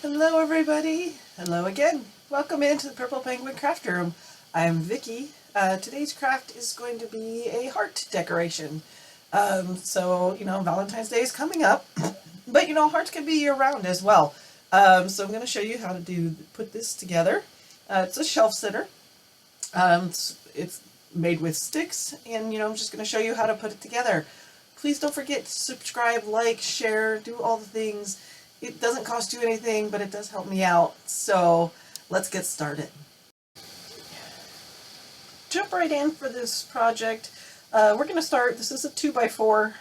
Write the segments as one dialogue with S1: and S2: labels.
S1: Hello everybody! Hello again! Welcome into the Purple Penguin Craft Room. I'm Vicky. Today's craft is going to be a heart decoration. Valentine's Day is coming up, but hearts can be year-round as well. So I'm going to show you how to put this together. It's a shelf sitter. It's made with sticks, and I'm just going to show you how to put it together. Please don't forget to subscribe, like, share, do all the things. It doesn't cost you anything, but it does help me out. So let's get started. Jump right in for this project. We're going to start, this is a 2x4,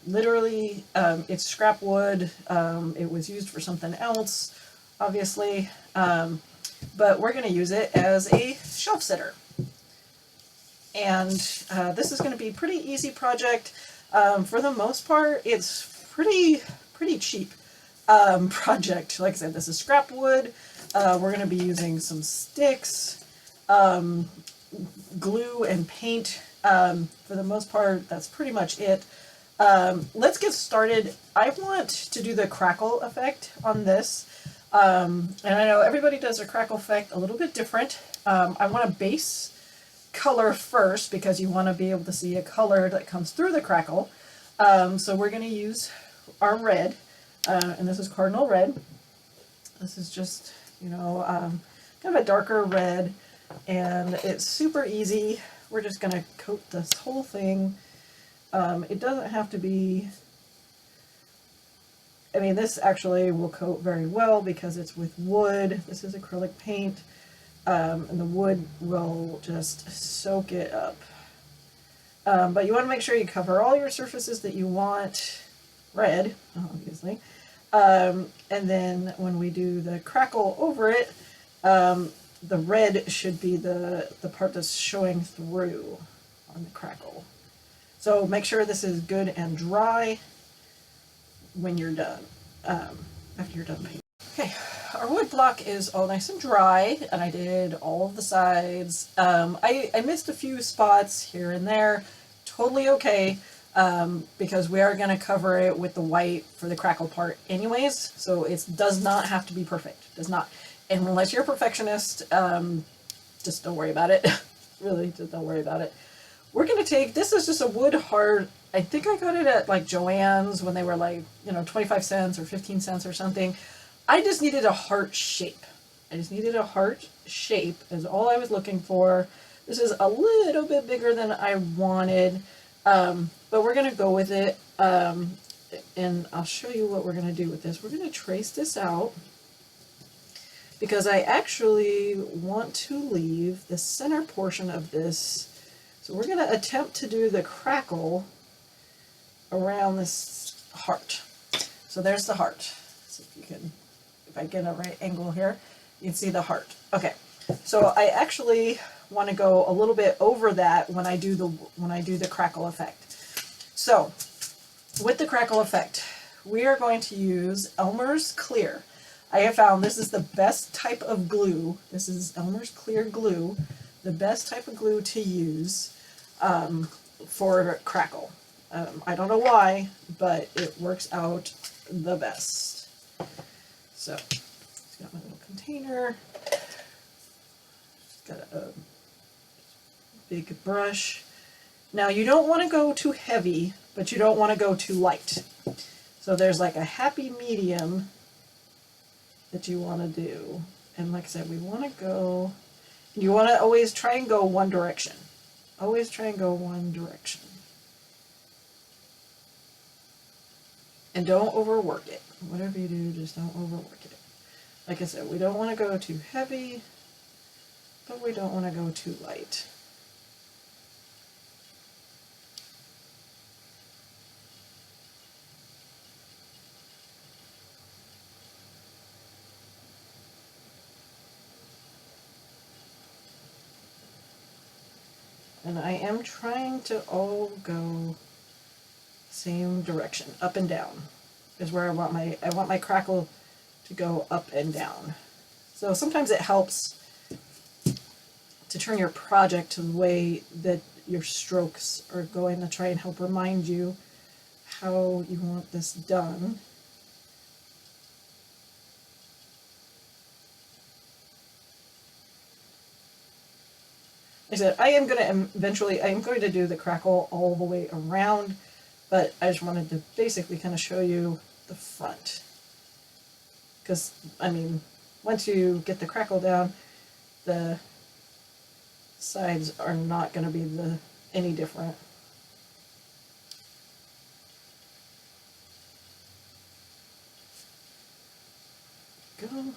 S1: literally it's scrap wood. It was used for something else, obviously, but we're going to use it as a shelf sitter. And this is going to be a pretty easy project. For the most part, it's pretty cheap project. Like I said, this is scrap wood. We're going to be using some sticks, glue, and paint. For the most part, that's pretty much it. Let's get started. I want to do the crackle effect on this. And I know everybody does a crackle effect a little bit different. I want a base color first because you want to be able to see a color that comes through the crackle. So we're going to use our red, and this is cardinal red. This is just, kind of a darker red, and it's super easy. We're just going to coat this whole thing. It doesn't have to be, this actually will coat very well because it's with wood. This is acrylic paint. And the wood will just soak it up. But you want to make sure you cover all your surfaces that you want red, obviously. And then when we do the crackle over it, the red should be the part that's showing through on the crackle. So make sure this is good and dry when you're done, after you're done painting. Okay. Our wood block is all nice and dry, and I did all of the sides. I missed a few spots here and there. Totally okay, because we are going to cover it with the white for the crackle part anyways, so it does not have to be perfect. Does not. And unless you're a perfectionist, just don't worry about it. Really, just don't worry about it. We're going to take, this is just a wood heart. I think I got it at like Joann's when they were like, 25 cents or 15 cents or something. I just needed a heart shape. Is all I was looking for. This is a little bit bigger than I wanted, but we're going to go with it, and I'll show you what we're going to do with this. We're going to trace this out because I actually want to leave the center portion of this. So we're going to attempt to do the crackle around this heart. So there's the heart. See if you can... If I get a right angle here, you can see the heart. Okay, so I actually want to go a little bit over that when I do the crackle effect. So with the crackle effect, we are going to use Elmer's Clear. I have found this is the best type of glue. This is Elmer's Clear glue, the best type of glue to use for crackle. I don't know why, but it works out the best. So, it's got my little container, it's got a big brush. Now you don't want to go too heavy, but you don't want to go too light. So there's like a happy medium that you want to do. And like I said, we want to go, you want to always try and go one direction. Always try and go one direction. And don't overwork it. Whatever you do, just don't overwork it. Like I said, we don't want to go too heavy, but we don't want to go too light. And I am trying to all go same direction, up and down is where I want my crackle to go up and down. So sometimes it helps to turn your project to the way that your strokes are going to try and help remind you how you want this done. I said, I am going to eventually, I am going to do the crackle all the way around, but I just wanted to basically kind of show you the front. Because, I mean, once you get the crackle down, the sides are not going to be any different. Go.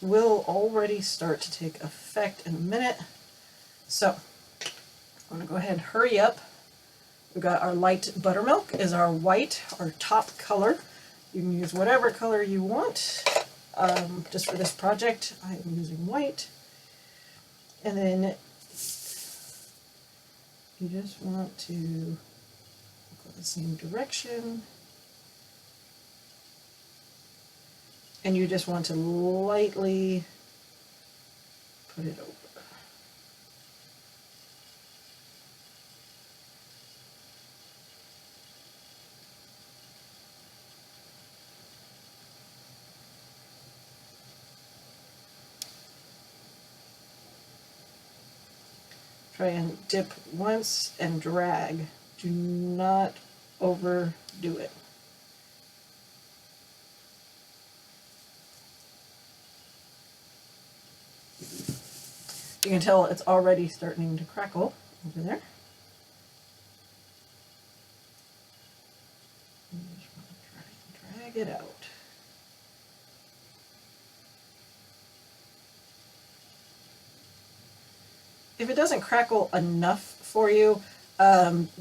S1: Will already start to take effect in a minute. So I'm going to go ahead and hurry up. We've got our light buttermilk is our white, our top color. You can use whatever color you want. Just for this project, I am using white. And then you just want to go the same direction. And you just want to lightly put it over. Try and dip once and drag. Do not overdo it. You can tell it's already starting to crackle over there. You just want to try and drag it out. If it doesn't crackle enough for you,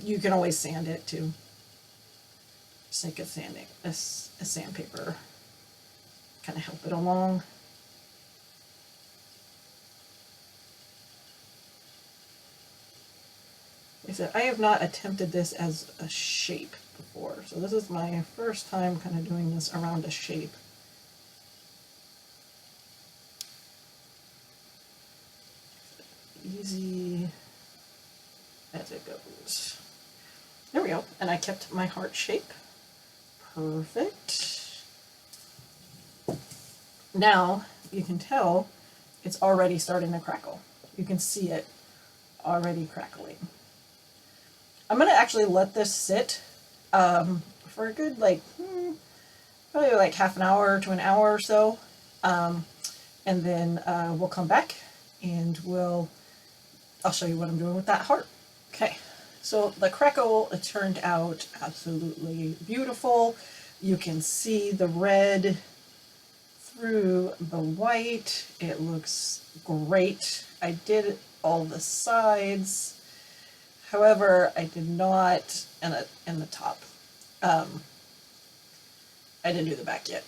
S1: you can always sand it too. Just like a sandpaper, kind of help it along. Like I said, I have not attempted this as a shape before, so this is my first time kind of doing this around a shape. Easy as it goes. There we go, and I kept my heart shape. Perfect. Now you can tell it's already starting to crackle. You can see it already crackling. I'm going to actually let this sit for a good probably like half an hour to an hour or so, and then we'll come back and I'll show you what I'm doing with that heart. Okay, so the crackle, it turned out absolutely beautiful. You can see the red through the white. It looks great. I did all the sides. However, I did not in the top. I didn't do the back yet.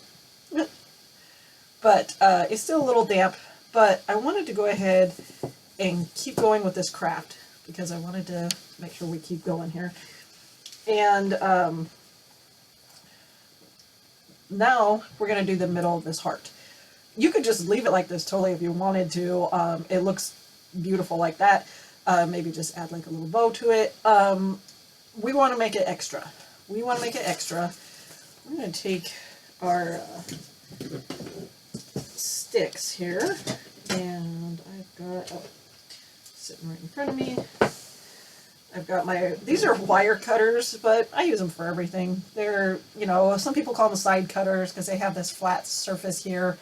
S1: But it's still a little damp, but I wanted to go ahead and keep going with this craft because I wanted to make sure we keep going here. And now we're going to do the middle of this heart. You could just leave it like this totally if you wanted to. It looks beautiful like that. Maybe just add like a little bow to it. We want to make it extra. We're going to take our sticks here, and I've got sitting right in front of me. I've got these are wire cutters, but I use them for everything. They're, some people call them side cutters because they have this flat surface here,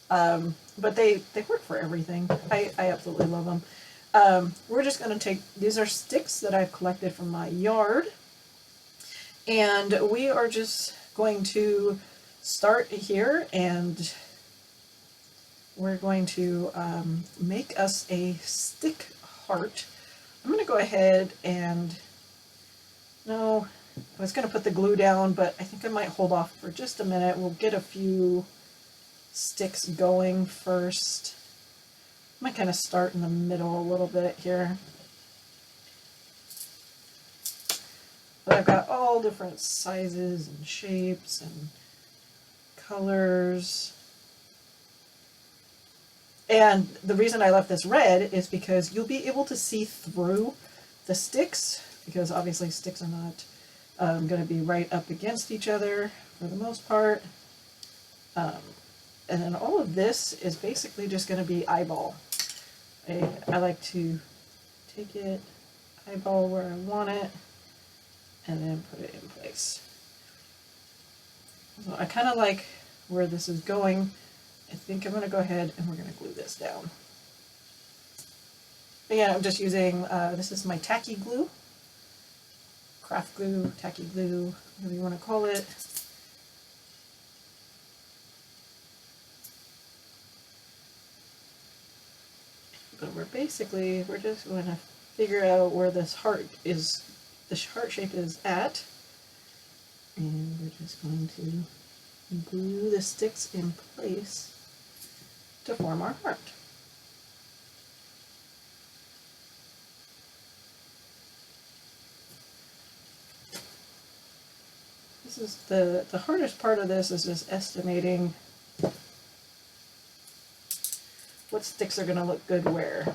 S1: but they work for everything. I absolutely love them. We're just going to take, these are sticks that I've collected from my yard, and we are just going to start here, and we're going to make us a stick heart. I'm going to go ahead and, no, I was going to put the glue down, but I think I might hold off for just a minute. We'll get a few sticks going first. I might kind of start in the middle a little bit here. But I've got all different sizes and shapes and colors. And the reason I left this red is because you'll be able to see through the sticks, because obviously sticks are not going to be right up against each other for the most part. And then all of this is basically just going to be eyeball. I like to take it, eyeball where I want it, and then put it in place. So I kind of like where this is going. I think I'm going to go ahead and we're going to glue this down. Again, I'm just using, this is my tacky glue, craft glue, tacky glue, whatever you want to call it. But we're just going to figure out where this heart is, the heart shape is at. And we're just going to glue the sticks in place to form our heart. This is the hardest part of this, is just estimating what sticks are going to look good where.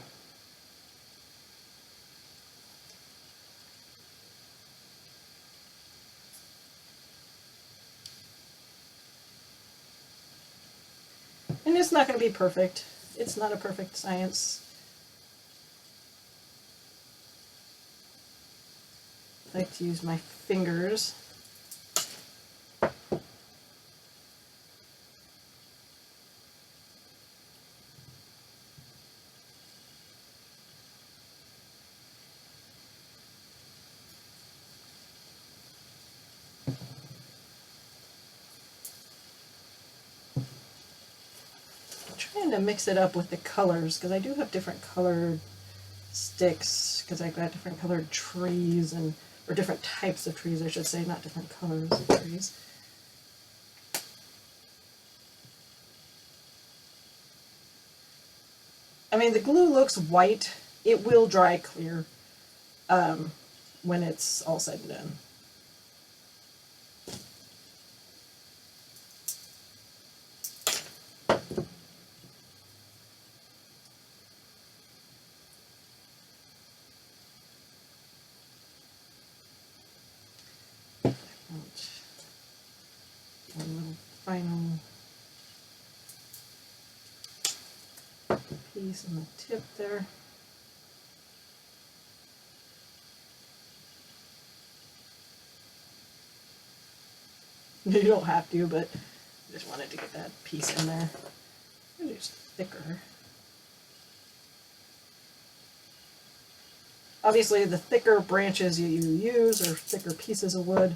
S1: And it's not going to be perfect. It's not a perfect science. I like to use my fingers. Trying to mix it up with the colors, because I do have different colored sticks, because I've got different colored trees, or different types of trees I should say, not different colors of trees. I mean, the glue looks white. It will dry clear when it's all said and done. One little final piece on the tip there. You don't have to, but I just wanted to get that piece in there. It's thicker. Obviously, the thicker branches you use, or thicker pieces of wood,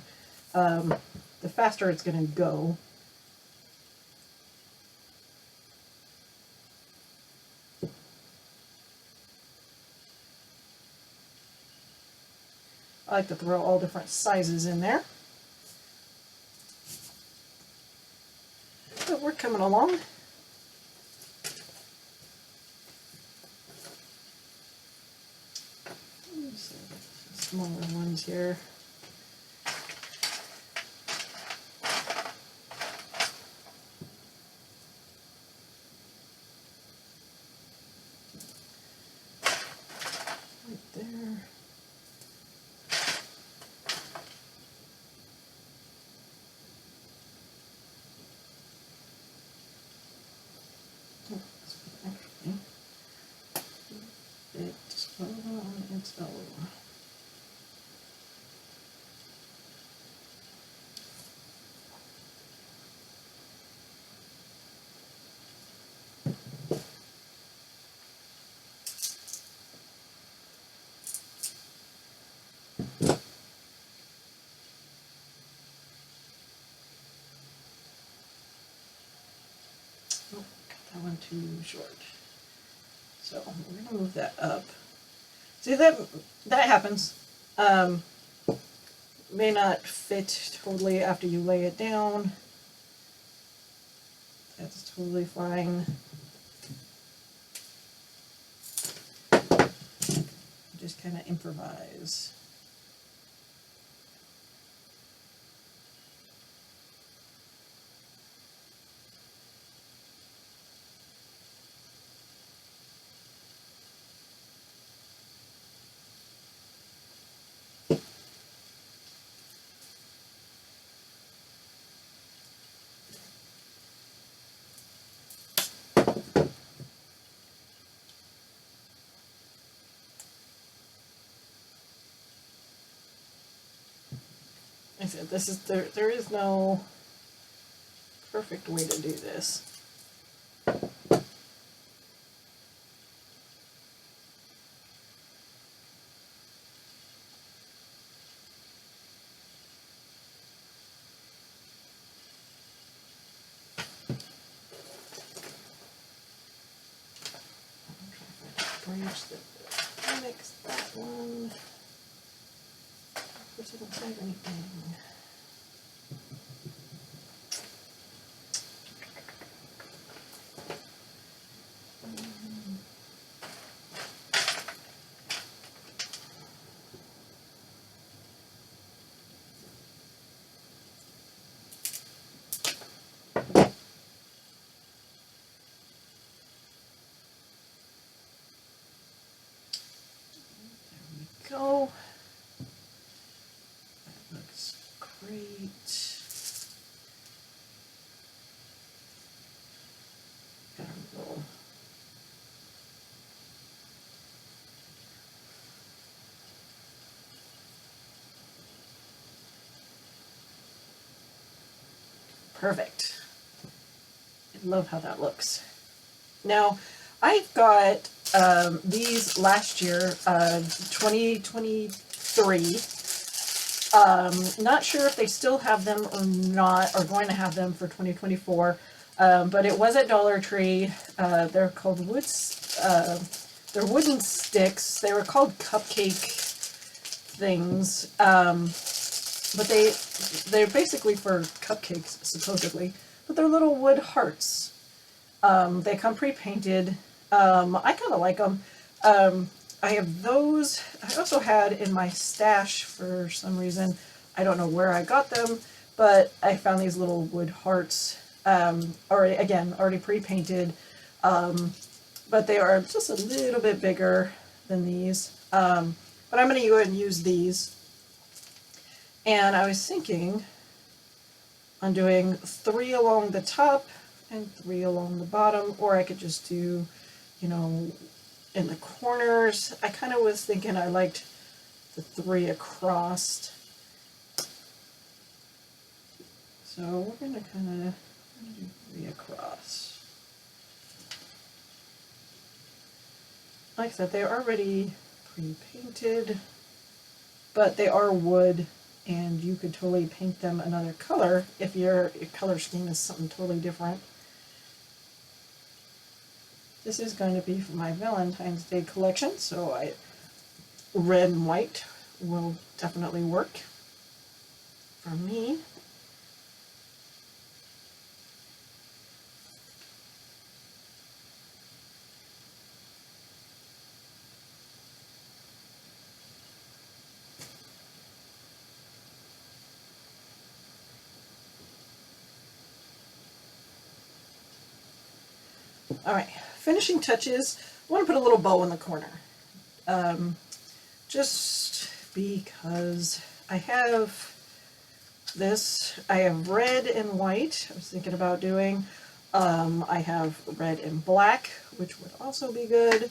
S1: the faster it's going to go. I like to throw all different sizes in there. But we're coming along. Smaller ones here. Right there. Actually, it's on its own. Oh, got that one too short. So we're gonna move that up. See, that happens. May not fit totally after you lay it down. That's totally fine. Just kind of improvise. I said, this is there is no perfect way to do this. Bridge that mix that one. Of course, I don't save anything. Go. That looks great. Got a little. Perfect. I love how that looks. Now, I've got these last year, 2023. Not sure if they still have them or not, or going to have them for 2024. But it was at Dollar Tree. They're called they're wooden sticks. They were called cupcake things. But they're basically for cupcakes, supposedly. But they're little wood hearts. They come pre-painted. I kind of like them. I have those. I also had in my stash for some reason. I don't know where I got them, but I found these little wood hearts. Already pre-painted. But they are just a little bit bigger than these. But I'm going to go ahead and use these. And I was thinking on doing 3 along the top and 3 along the bottom, or I could just do, you know, in the corners. I kind of was thinking I liked the 3 across. So we're going to kind of do 3 across. Like I said, they're already pre-painted, but they are wood, and you could totally paint them another color if your color scheme is something totally different. This is going to be for my Valentine's Day collection, so red and white will definitely work for me. Alright, finishing touches. I want to put a little bow in the corner. Just because I have this. I have red and white. I was thinking about doing. I have red and black, which would also be good.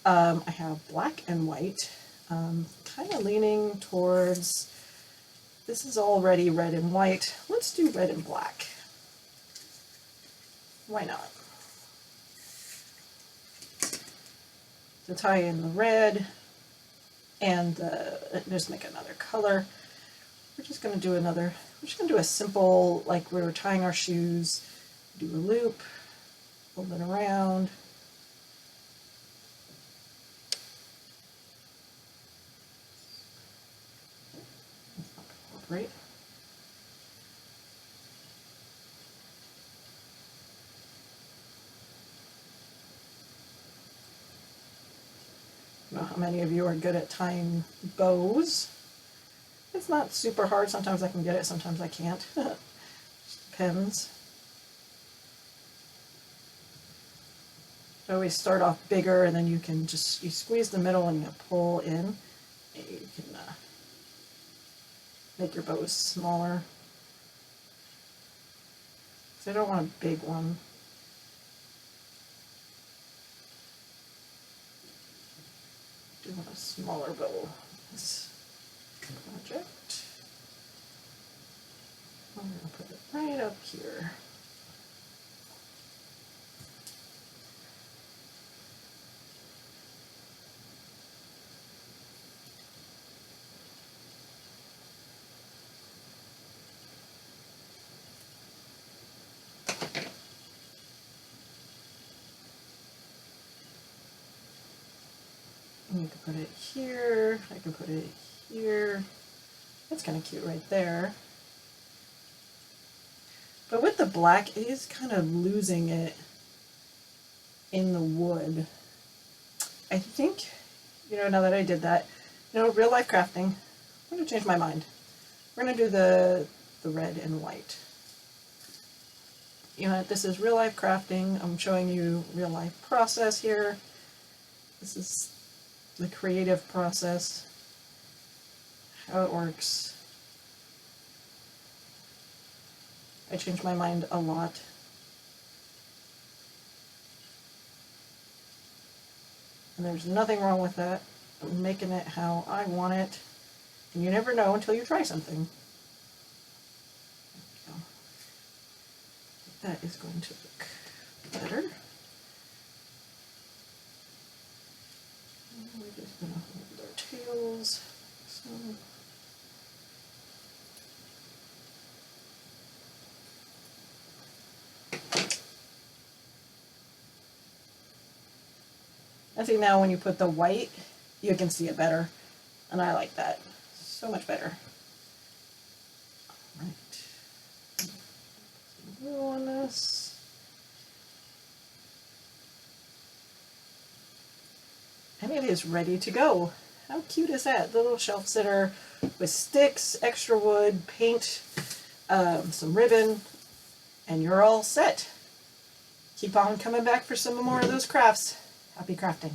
S1: I have black and white. Kind of leaning towards, this is already red and white. Let's do red and black. Why not? To tie in the red and just make another color. We're just going to do a simple, like we were tying our shoes, do a loop, pull it around. Right. I don't know how many of you are good at tying bows. It's not super hard. Sometimes I can get it, sometimes I can't. Just depends. I always start off bigger, and then you can just, you squeeze the middle and you pull in. And you can make your bows smaller. So I don't want a big one. I want a smaller bow. This project. I'm going to put it right up here. And you can put it here, I can put it here. That's kind of cute right there. But with the black, it is kind of losing it in the wood. I think, now that I did that, real life crafting, I'm going to change my mind. We're going to do the red and white. This is real life crafting. I'm showing you real life process here. This is the creative process, how it works. I change my mind a lot. And there's nothing wrong with that. I'm making it how I want it. And you never know until you try something. There we go. That is going to look better. And we're just going to hold our tails. So. I think now when you put the white, you can see it better. And I like that so much better. All right. Some glue on this. And it is ready to go. How cute is that? The little shelf sitter with sticks, extra wood, paint, some ribbon, and you're all set. Keep on coming back for some more of those crafts. Happy crafting.